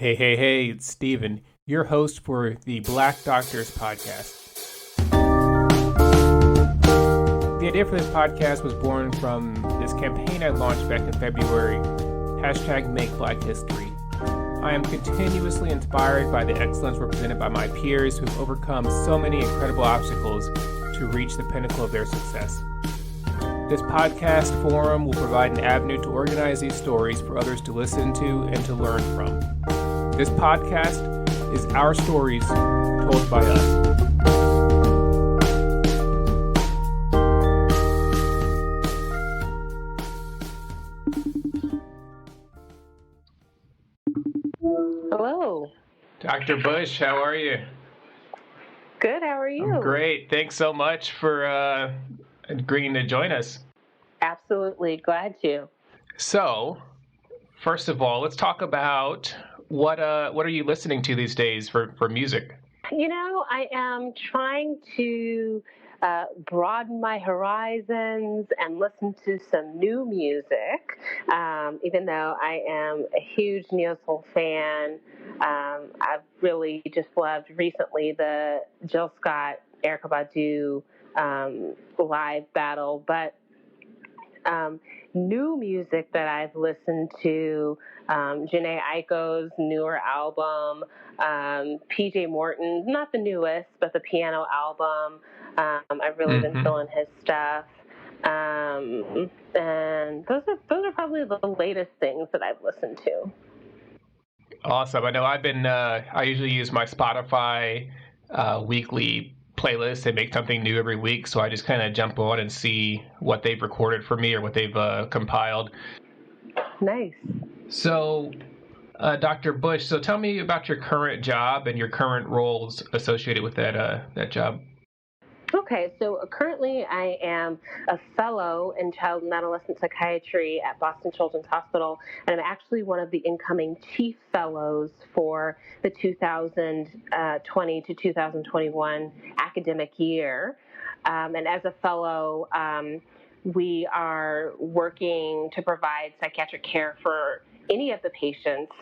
Hey, it's Steven, your host for the Black Doctors podcast. The idea for this podcast was born from this campaign I launched back in February, #MakeBlackHistory. I am continuously inspired by the excellence represented by my peers who've overcome so many incredible obstacles to reach the pinnacle of their success. This podcast forum will provide an avenue to organize these stories for others to listen to and to learn from. This podcast is our stories told by us. Hello. Dr. Busch, how are you? Good, how are you? I'm great. Thanks so much for agreeing to join us. Absolutely, glad to. So, first of all, let's talk about what are you listening to these days for music? You know, I am trying to broaden my horizons and listen to some new music, even though I am a huge Neo Soul fan. I've really just loved recently the Jill Scott, Erykah Badu live battle, but new music that I've listened to, Jhené Aiko's newer album, PJ Morton, not the newest, but the piano album. I've really been feeling his stuff. And those are probably the latest things that I've listened to. Awesome. I know I usually use my Spotify weekly playlist. They make something new every week, so I just kind of jump on and see what they've recorded for me or what they've compiled. Nice. So, Dr. Busch, so tell me about your current job and your current roles associated with that job. Okay, so currently I am a fellow in child and adolescent psychiatry at Boston Children's Hospital, and I'm actually one of the incoming chief fellows for the 2020 to 2021 academic year. And as a fellow, we are working to provide psychiatric care for any of the patients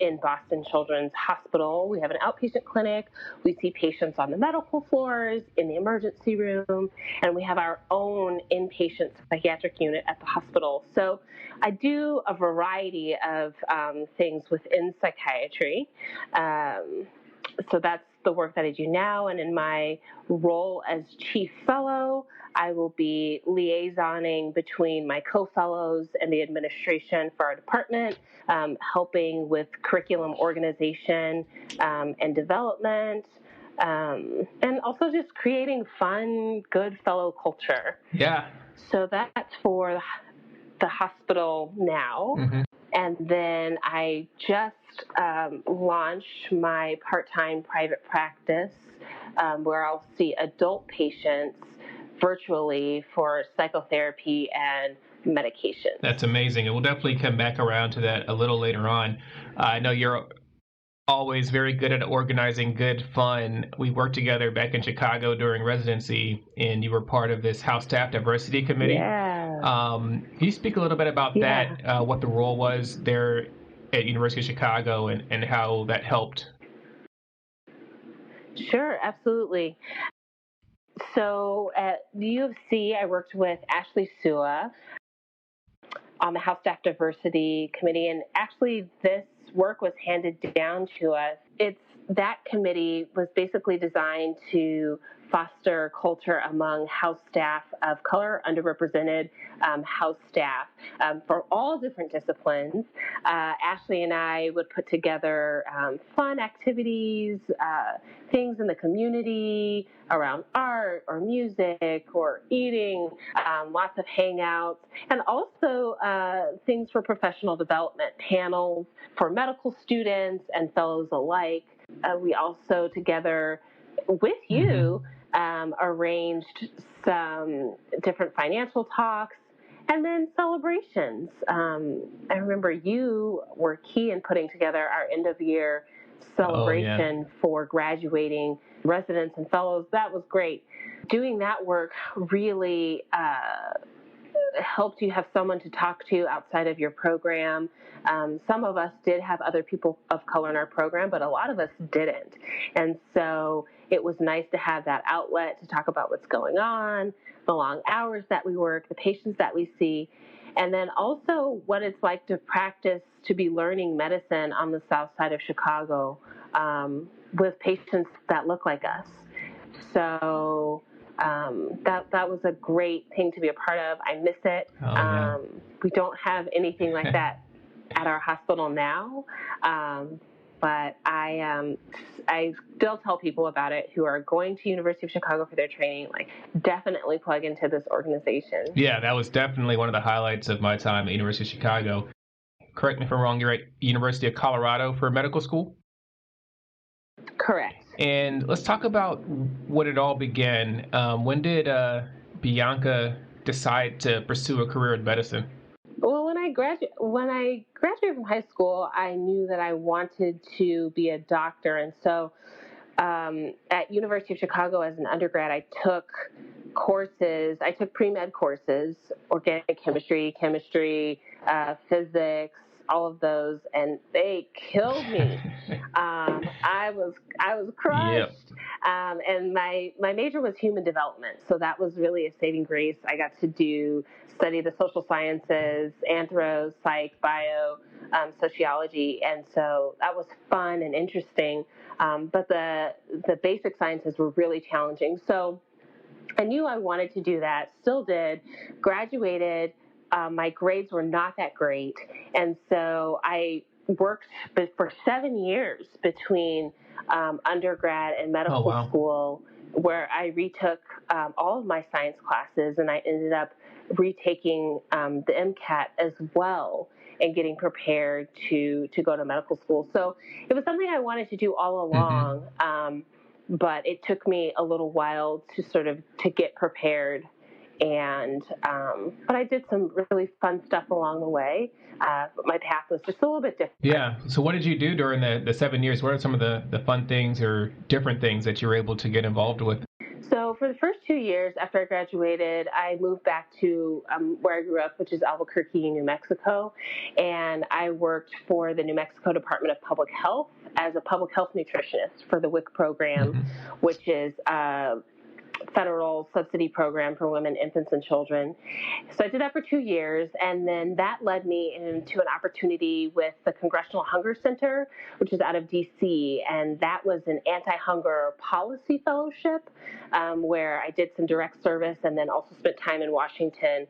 in Boston Children's Hospital. We have an outpatient clinic. We see patients on the medical floors, in the emergency room, and we have our own inpatient psychiatric unit at the hospital. So I do a variety of things within psychiatry. So that's the work that I do now. And in my role as chief fellow, I will be liaisoning between my co-fellows and the administration for our department, helping with curriculum organization and development, and also just creating fun, good fellow culture. Yeah. So that's for the hospital now. Mm-hmm. And then I just launched my part-time private practice where I'll see adult patients virtually for psychotherapy and medication. That's amazing. And we'll definitely come back around to that a little later on. I know you're always very good at organizing good fun. We worked together back in Chicago during residency, and you were part of this house staff diversity committee. Yeah. Can you speak a little bit about that, what the role was there at University of Chicago and how that helped? Sure, absolutely. So at the U of C, I worked with Ashley Sua on the House Staff Diversity Committee, and actually this work was handed down to us. That committee was basically designed to foster culture among house staff of color, underrepresented house staff for all different disciplines. Ashley and I would put together fun activities, things in the community around art or music or eating, lots of hangouts, and also things for professional development, panels for medical students and fellows alike. We also together with you arranged some different financial talks and then celebrations. I remember you were key in putting together our end of year celebration for graduating residents and fellows. That was great. Doing that work really helped you have someone to talk to outside of your program. Some of us did have other people of color in our program, but a lot of us didn't. And so it was nice to have that outlet to talk about what's going on, the long hours that we work, the patients that we see, and then also what it's like to practice, to be learning medicine on the south side of Chicago with patients that look like us. So that was a great thing to be a part of. I miss it. Yeah. We don't have anything like that at our hospital now. But I still tell people about it who are going to University of Chicago for their training, like, definitely plug into this organization. Yeah, that was definitely one of the highlights of my time at University of Chicago. Correct me if I'm wrong, you're at University of Colorado for medical school? Correct. And let's talk about what it all began. When did Bianca decide to pursue a career in medicine? Well, when I graduated from high school, I knew that I wanted to be a doctor, and so at University of Chicago as an undergrad, I took courses. I took pre-med courses, organic chemistry, physics, all of those, and they killed me. I was crushed. Yep. And my major was human development, so that was really a saving grace. I got to study the social sciences, anthro, psych, bio, sociology, and so that was fun and interesting. But the basic sciences were really challenging. So I knew I wanted to do that, still did, graduated. My grades were not that great. And so I worked for 7 years between undergrad and medical school, where I retook all of my science classes, and I ended up retaking the MCAT as well and getting prepared to go to medical school. So it was something I wanted to do all along, but it took me a little while to get prepared. And but I did some really fun stuff along the way. My path was just a little bit different. Yeah. So what did you do during the 7 years? What are some of the fun things or different things that you were able to get involved with? So for the first 2 years after I graduated, I moved back to where I grew up, which is Albuquerque, New Mexico. And I worked for the New Mexico Department of Public Health as a public health nutritionist for the WIC program, which is federal subsidy program for women, infants, and children. So I did that for 2 years, and then that led me into an opportunity with the Congressional Hunger Center, which is out of D.C., and that was an anti-hunger policy fellowship where I did some direct service and then also spent time in Washington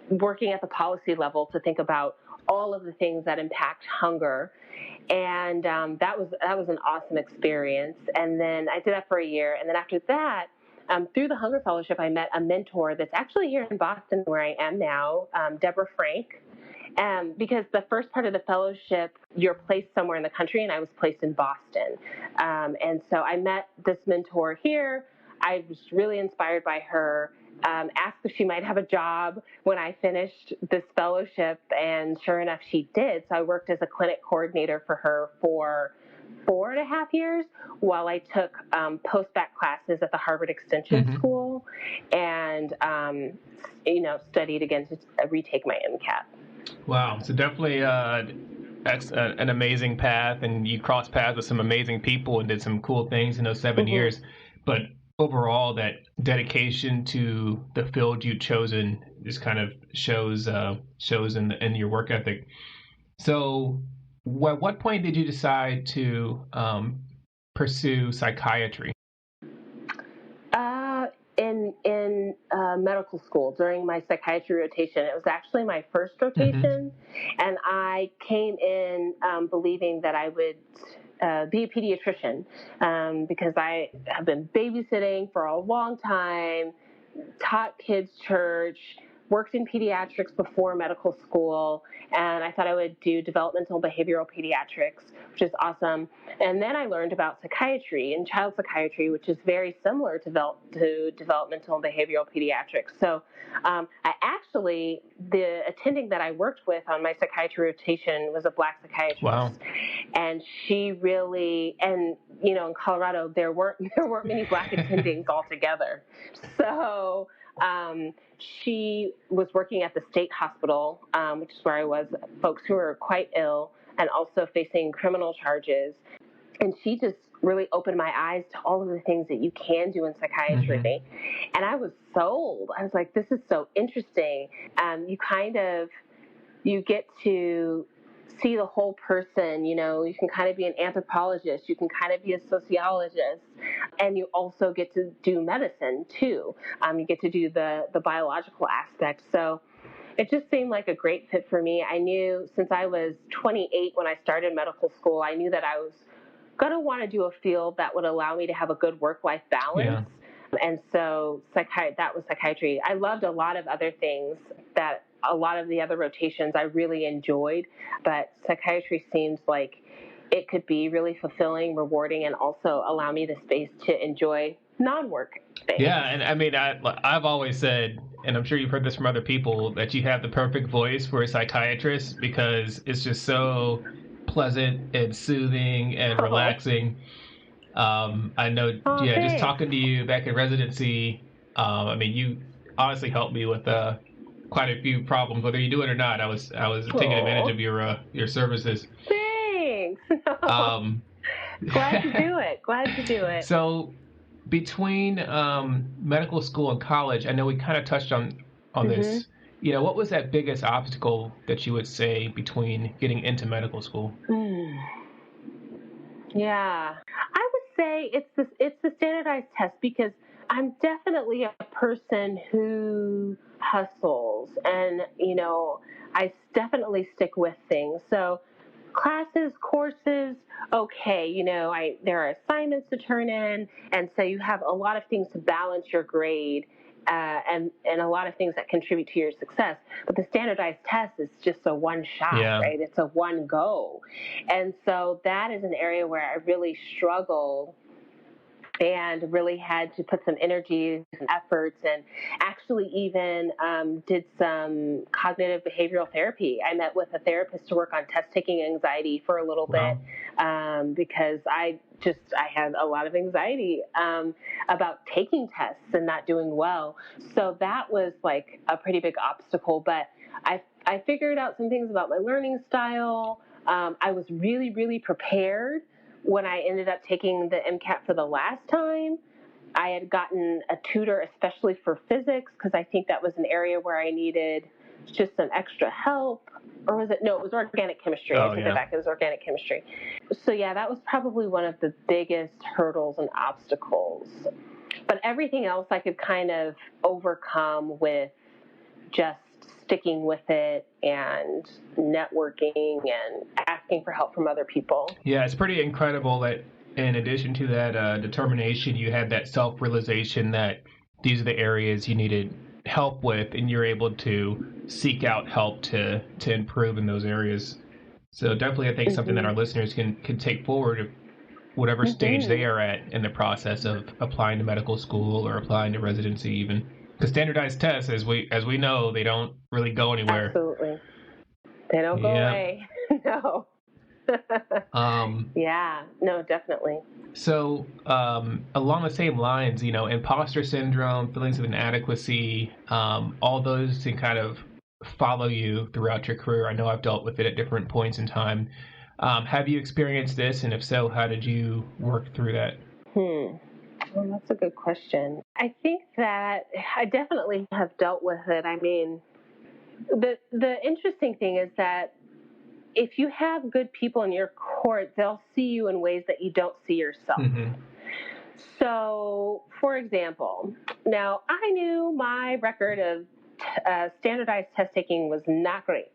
working at the policy level to think about all of the things that impact hunger. And that was an awesome experience. And then I did that for a year, and then after that, through the Hunger Fellowship, I met a mentor that's actually here in Boston, where I am now, Deborah Frank. Because the first part of the fellowship, you're placed somewhere in the country, and I was placed in Boston. And so I met this mentor here. I was really inspired by her, asked if she might have a job when I finished this fellowship, and sure enough, she did. So I worked as a clinic coordinator for her for 4.5 years while I took post-bac classes at the Harvard Extension School and, studied again to retake my MCAT. Wow. So definitely an amazing path, and you crossed paths with some amazing people and did some cool things in those 7 years. But overall, that dedication to the field you've chosen just kind of shows in your work ethic. So at what point did you decide to pursue psychiatry? In medical school during my psychiatry rotation. It was actually my first rotation, and I came in believing that I would be a pediatrician because I have been babysitting for a long time, taught kids church, worked in pediatrics before medical school, and I thought I would do developmental behavioral pediatrics, which is awesome. And then I learned about psychiatry and child psychiatry, which is very similar to developmental and behavioral pediatrics. So the attending that I worked with on my psychiatry rotation was a Black psychiatrist. Wow. And she really, and in Colorado, there weren't many Black attendings altogether. So She was working at the state hospital, which is where I was, folks who were quite ill and also facing criminal charges. And she just really opened my eyes to all of the things that you can do in psychiatry. Mm-hmm. And I was sold. I was like, this is so interesting. You get to see the whole person. You know, you can kind of be an anthropologist, you can kind of be a sociologist, and you also get to do medicine too. You get to do the biological aspect. So it just seemed like a great fit for me. I knew since I was 28 when I started medical school, I knew that I was going to want to do a field that would allow me to have a good work-life balance. Yeah. And so that was psychiatry. I loved a lot of other things that a lot of the other rotations I really enjoyed, but psychiatry seems like it could be really fulfilling, rewarding, and also allow me the space to enjoy non-work things. Yeah, and I mean, I've always said, and I'm sure you've heard this from other people, that you have the perfect voice for a psychiatrist because it's just so pleasant and soothing and relaxing. I know, just talking to you back in residency, I mean, you honestly helped me with quite a few problems, whether you do it or not. I was taking advantage of your services. Thanks. Glad to do it. So between medical school and college, I know we kind of touched on mm-hmm. this. You know, what was that biggest obstacle that you would say between getting into medical school? Yeah, I would say it's the standardized test, because I'm definitely a person who hustles, and I definitely stick with things. So classes, courses, okay, there are assignments to turn in, and so you have a lot of things to balance your grade. And a lot of things that contribute to your success. But the standardized test is just a one shot, right? It's a one go. And so that is an area where I really struggle and really had to put some energy and efforts, and actually even did some cognitive behavioral therapy. I met with a therapist to work on test-taking anxiety for a little bit, because I had a lot of anxiety about taking tests and not doing well. So that was like a pretty big obstacle, but I figured out some things about my learning style. I was really, really prepared. When I ended up taking the MCAT for the last time, I had gotten a tutor, especially for physics, because I think that was an area where I needed just some extra help. Or was it? No, it was organic chemistry. I take that back. It was organic chemistry. So yeah, that was probably one of the biggest hurdles and obstacles. But everything else I could kind of overcome with just sticking with it and networking and asking for help from other people. Yeah, it's pretty incredible that in addition to that determination, you had that self-realization that these are the areas you needed help with, and you're able to seek out help to improve in those areas. So definitely I think something that our listeners can take forward at whatever stage they are at in the process of applying to medical school or applying to residency even. The standardized tests, as we know, they don't really go anywhere. Absolutely. They don't go away. No. Yeah, no, definitely. So along the same lines, imposter syndrome, feelings of inadequacy, all those can kind of follow you throughout your career. I know I've dealt with it at different points in time. Have you experienced this? And if so, how did you work through that? Well, that's a good question. I think that I definitely have dealt with it. I mean, the interesting thing is that if you have good people in your court, they'll see you in ways that you don't see yourself. Mm-hmm. So, for example, now I knew my record of standardized test taking was not great.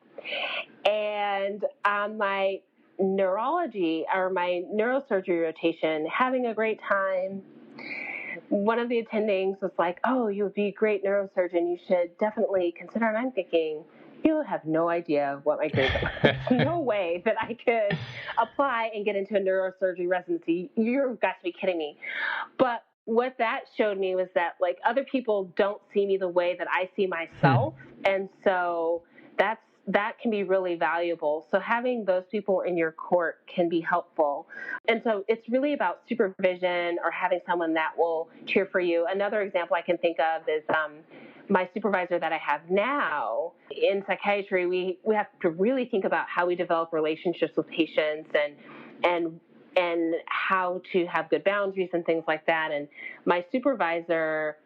And on my neurology or my neurosurgery rotation, having a great time, one of the attendings was like, "Oh, you would be a great neurosurgeon. You should definitely consider." And I'm thinking, you have no idea what my grades are. There's no way that I could apply and get into a neurosurgery residency. You've got to be kidding me. But what that showed me was that, like, other people don't see me the way that I see myself. And so that's that can be really valuable. So having those people in your court can be helpful. And so it's really about supervision or having someone that will cheer for you. Another example I can think of is my supervisor that I have now. In psychiatry, we have to really think about how we develop relationships with patients and how to have good boundaries and things like that. And my supervisor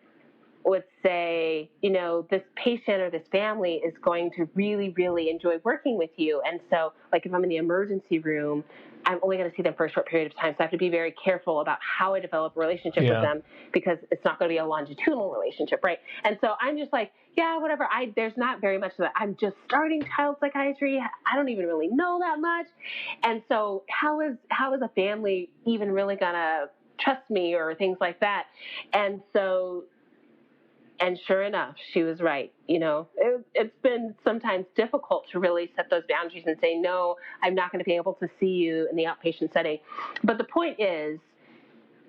would say, this patient or this family is going to really, really enjoy working with you. And so, like, if I'm in the emergency room, I'm only going to see them for a short period of time. So I have to be very careful about how I develop a relationship with them, because it's not going to be a longitudinal relationship, right? And so I'm just like, yeah, whatever. There's not very much of that. I'm just starting child psychiatry. I don't even really know that much. And so how is a family even really going to trust me or things like that? And sure enough, she was right. It's been sometimes difficult to really set those boundaries and say, no, I'm not going to be able to see you in the outpatient setting. But the point is,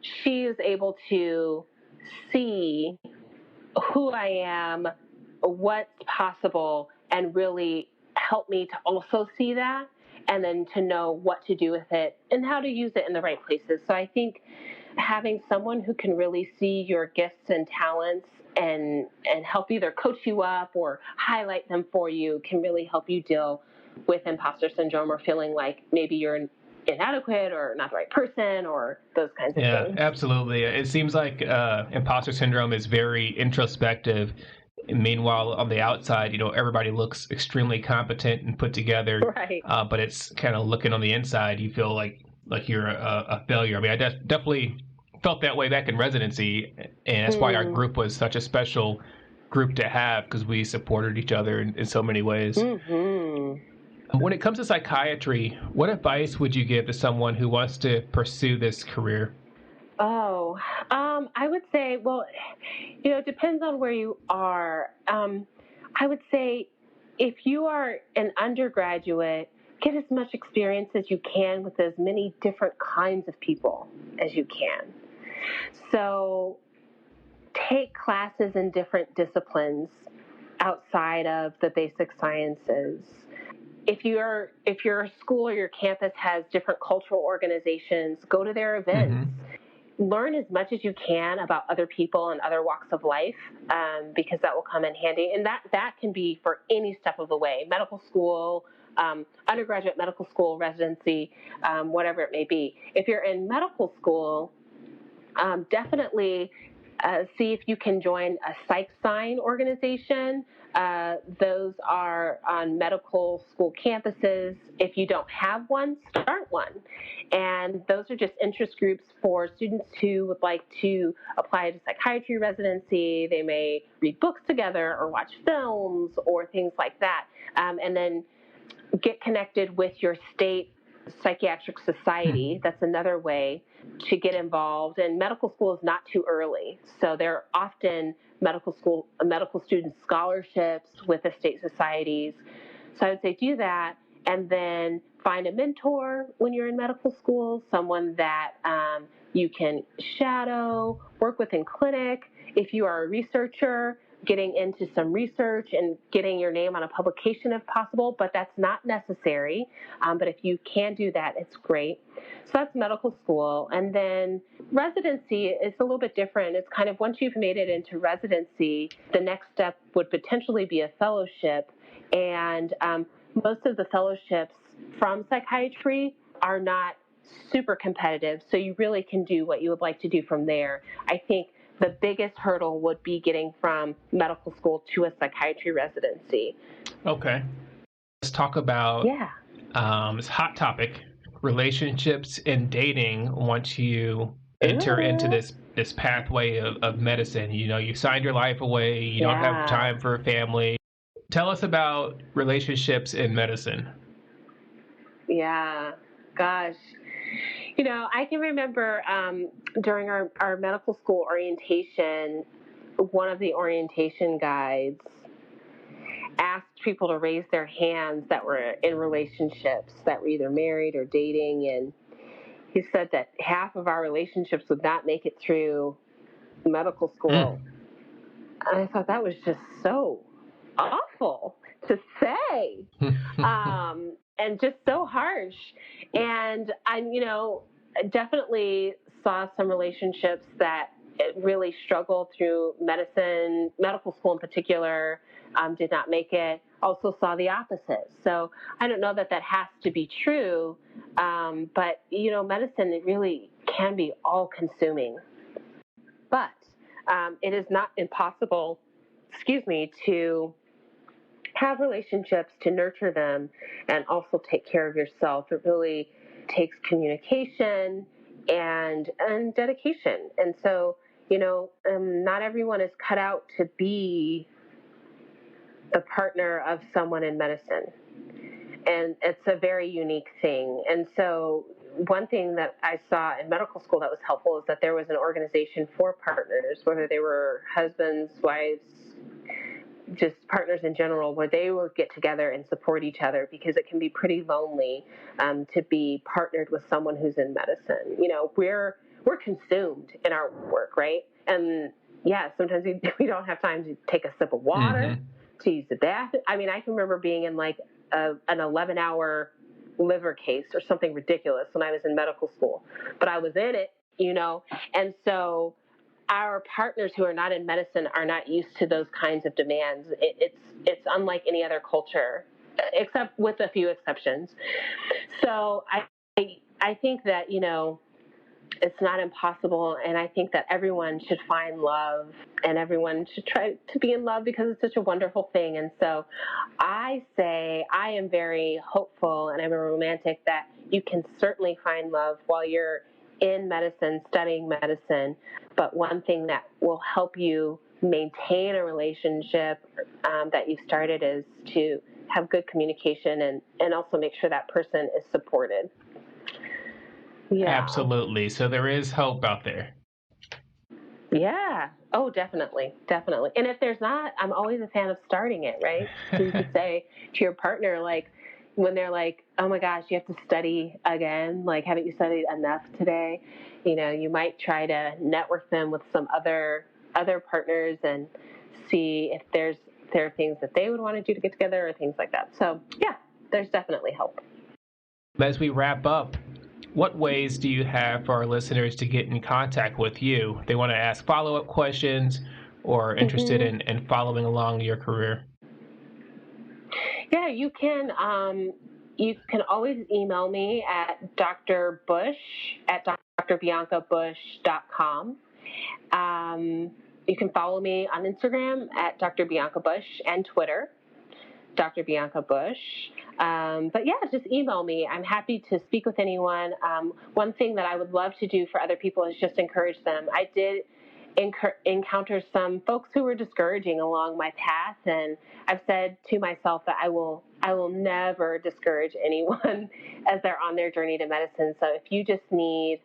she is able to see who I am, what's possible, and really help me to also see that, and then to know what to do with it and how to use it in the right places. So I think having someone who can really see your gifts and talents and help either coach you up or highlight them for you can really help you deal with imposter syndrome, or feeling like maybe you're inadequate or not the right person or those kinds of things. Yeah, absolutely. It seems like imposter syndrome is very introspective. Meanwhile, on the outside, everybody looks extremely competent and put together. Right. But it's kind of looking on the inside, you feel like you're a failure. I mean, I definitely felt that way back in residency, and that's why our group was such a special group to have, because we supported each other in so many ways. Mm-hmm. When it comes to psychiatry, what advice would you give to someone who wants to pursue this career? Oh, I would say, well, it depends on where you are. I would say if you are an undergraduate, get as much experience as you can with as many different kinds of people as you can. So take classes in different disciplines outside of the basic sciences. If your school or your campus has different cultural organizations, go to their events. Mm-hmm. Learn as much as you can about other people and other walks of life, because that will come in handy. And that can be for any step of the way: medical school, undergraduate medical school, residency, whatever it may be. If you're in medical school, definitely see if you can join a psych sign organization. Those are on medical school campuses. If you don't have one, start one. And those are just interest groups for students who would like to apply to psychiatry residency. They may read books together or watch films or things like that. And then get connected with your state psychiatric society. That's another way to get involved. And medical school is not too early. So there are often medical student scholarships with the state societies. So I would say do that, and then find a mentor when you're in medical school, someone that you can shadow, work with in clinic. If you are a researcher, getting into some research and getting your name on a publication if possible, but that's not necessary. But if you can do that, it's great. So that's medical school. And then residency is a little bit different. It's kind of, once you've made it into residency, the next step would potentially be a fellowship. And most of the fellowships from psychiatry are not super competitive, so you really can do what you would like to do from there. I think the biggest hurdle would be getting from medical school to a psychiatry residency. Okay. Let's talk about this hot topic, relationships and dating once you enter into this pathway of medicine. You signed your life away, you don't have time for a family. Tell us about relationships in medicine. Yeah, gosh. I can remember during our medical school orientation, one of the orientation guides asked people to raise their hands that were in relationships, that were either married or dating. And he said that half of our relationships would not make it through medical school. And I thought that was just so awful. to say, and just so harsh. And I definitely saw some relationships that really struggled through medical school in particular, did not make it. Also saw the opposite. So I don't know that has to be true, but medicine, it really can be all-consuming. But it is not impossible, to have relationships, to nurture them, and also take care of yourself. It really takes communication and dedication. And so, not everyone is cut out to be the partner of someone in medicine. And it's a very unique thing. And so one thing that I saw in medical school that was helpful is that there was an organization for partners, whether they were husbands, wives, just partners in general, where they will get together and support each other, because it can be pretty lonely to be partnered with someone who's in medicine. We're consumed in our work, right? And yeah, sometimes we don't have time to take a sip of water, to use the bathroom. I mean, I can remember being in like an 11-hour liver case or something ridiculous when I was in medical school, but I was in it, and so our partners who are not in medicine are not used to those kinds of demands. It's unlike any other culture, except with a few exceptions. So I think that, it's not impossible, and I think that everyone should find love, and everyone should try to be in love, because it's such a wonderful thing. And so I say I am very hopeful, and I'm a romantic, that you can certainly find love while you're in medicine, studying medicine. But one thing that will help you maintain a relationship that you started is to have good communication and also make sure that person is supported. Yeah. Absolutely. So there is hope out there. Yeah. Oh, definitely. Definitely. And if there's not, I'm always a fan of starting it, right? So you could say to your partner, like, when they're like, oh my gosh, you have to study again. Like, haven't you studied enough today? You might try to network them with some other partners and see if there are things that they would want to do to get together or things like that. So yeah, there's definitely hope. As we wrap up, what ways do you have for our listeners to get in contact with you? They want to ask follow-up questions or interested in following along your career. Yeah, you can always email me at Dr. Busch at drbiancabusch.com. You can follow me on Instagram at Dr. Bianca Busch and Twitter, Dr. Bianca Busch. But yeah, just email me. I'm happy to speak with anyone. One thing that I would love to do for other people is just encourage them. I did encounter some folks who were discouraging along my path, and I've said to myself that I will never discourage anyone as they're on their journey to medicine. So if you just need,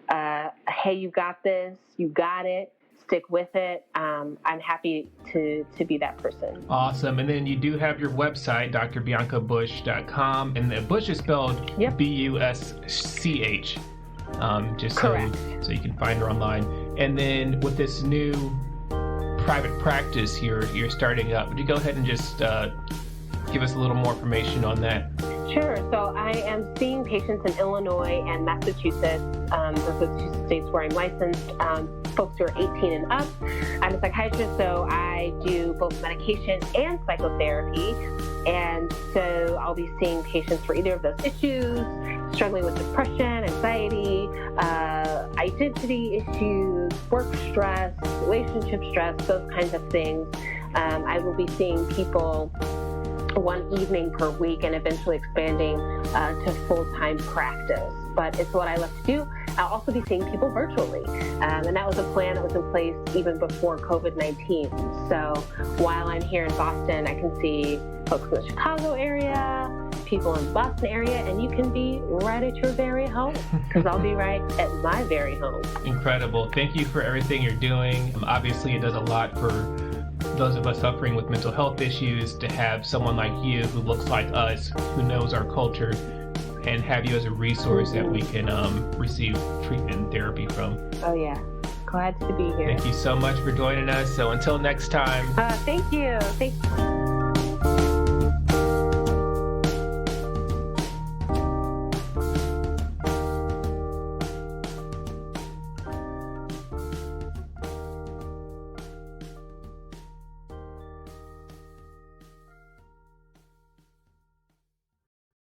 hey, you got this, you got it, stick with it, I'm happy to be that person. Awesome. And then you do have your website, drbiancabusch.com, and the Busch is spelled Busch, just correct. So you can find her online. And then with this new private practice you're starting up, would you go ahead and just give us a little more information on that? Sure. So I am seeing patients in Illinois and Massachusetts, those are the two states where I'm licensed, folks who are 18 and up. I'm a psychiatrist, so I do both medication and psychotherapy. And so I'll be seeing patients for either of those issues, struggling with depression, anxiety, identity issues, work stress, relationship stress, those kinds of things. I will be seeing people one evening per week and eventually expanding to full-time practice. But it's what I love to do. I'll also be seeing people virtually. And that was a plan that was in place even before COVID-19. So while I'm here in Boston, I can see folks in the Chicago area, people in the Boston area, and you can be right at your very home, because I'll be right at my very home. Incredible. Thank you for everything you're doing. Obviously, it does a lot for those of us suffering with mental health issues to have someone like you who looks like us, who knows our culture, and have you as a resource that we can receive treatment and therapy from. Oh, yeah. Glad to be here. Thank you so much for joining us. So until next time. Thank you.